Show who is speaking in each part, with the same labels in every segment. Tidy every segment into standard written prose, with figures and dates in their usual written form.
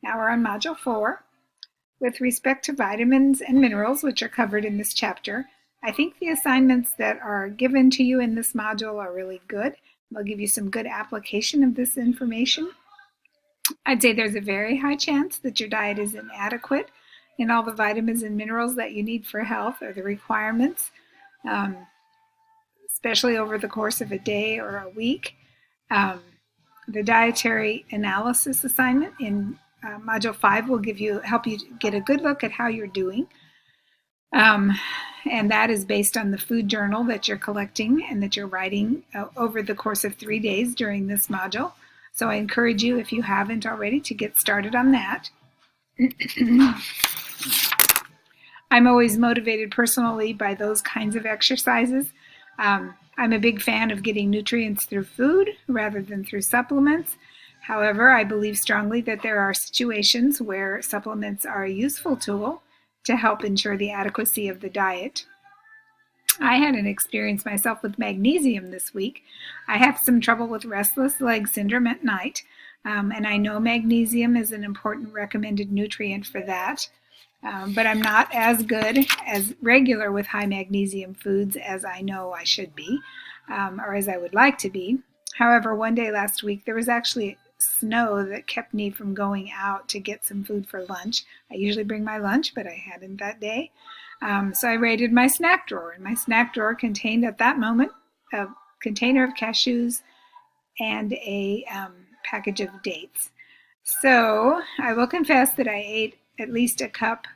Speaker 1: Now we're on Module 4. With respect to vitamins and minerals, which are covered in this chapter, I think the assignments that are given to you in this module are really good. They'll give you some good application of this information. I'd say there's a very high chance that your diet is inadequate in all the vitamins and minerals that you need for health or the requirements, especially over the course of a day or a week. The dietary analysis assignment in Module 5 will help you get a good look at how you're doing. And that is based on the food journal that you're collecting and that you're writing over the course of 3 days during this module. So I encourage you, if you haven't already, to get started on that. I'm always motivated personally by those kinds of exercises. I'm a big fan of getting nutrients through food rather than through supplements. However, I believe strongly that there are situations where supplements are a useful tool to help ensure the adequacy of the diet. I had an experience myself with magnesium this week. I have some trouble with restless leg syndrome at night, and I know magnesium is an important recommended nutrient for that. But I'm not as good as regular with high magnesium foods as I know I should be, or as I would like to be. However, one day last week there was actually snow that kept me from going out to get some food for lunch. I usually bring my lunch, but I hadn't that day. So I raided my snack drawer, and my snack drawer contained at that moment a container of cashews and a package of dates. So I will confess that I ate at least a cup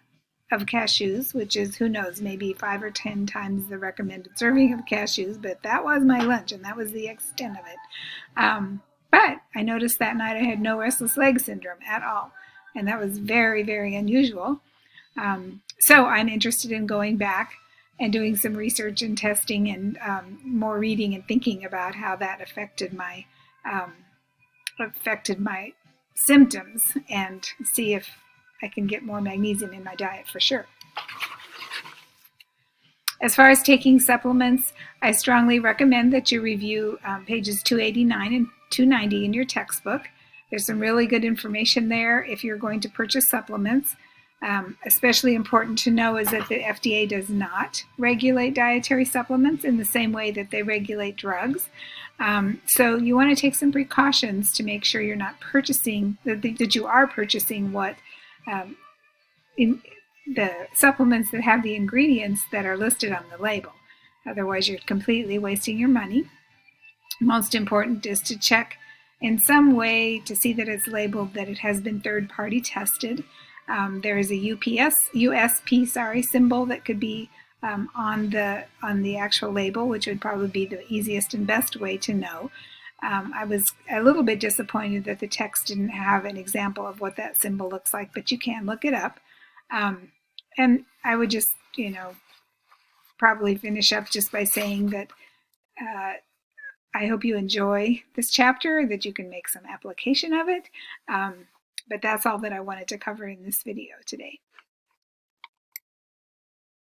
Speaker 1: of cashews, which is, who knows, maybe 5 or 10 times the recommended serving of cashews, but that was my lunch, and that was the extent of it. But I noticed that night I had no restless leg syndrome at all, and that was very, very unusual. So I'm interested in going back and doing some research and testing and more reading and thinking about how that affected my symptoms and see if I can get more magnesium in my diet for sure. As far as taking supplements, I strongly recommend that you review pages 289 and 290 in your textbook. There's some really good information there if you're going to purchase supplements. Especially important to know is that the FDA does not regulate dietary supplements in the same way that they regulate drugs. So you want to take some precautions to make sure you're not purchasing, that you are purchasing what in the supplements that have the ingredients that are listed on the label. Otherwise, you're completely wasting your money. Most important is to check in some way to see that it's labeled that it has been third-party tested. There is a USP symbol that could be on the actual label, which would probably be the easiest and best way to know. I was a little bit disappointed that the text didn't have an example of what that symbol looks like, but you can look it up. And I would just, probably finish up just by saying that I hope you enjoy this chapter, that you can make some application of it. But that's all that I wanted to cover in this video today.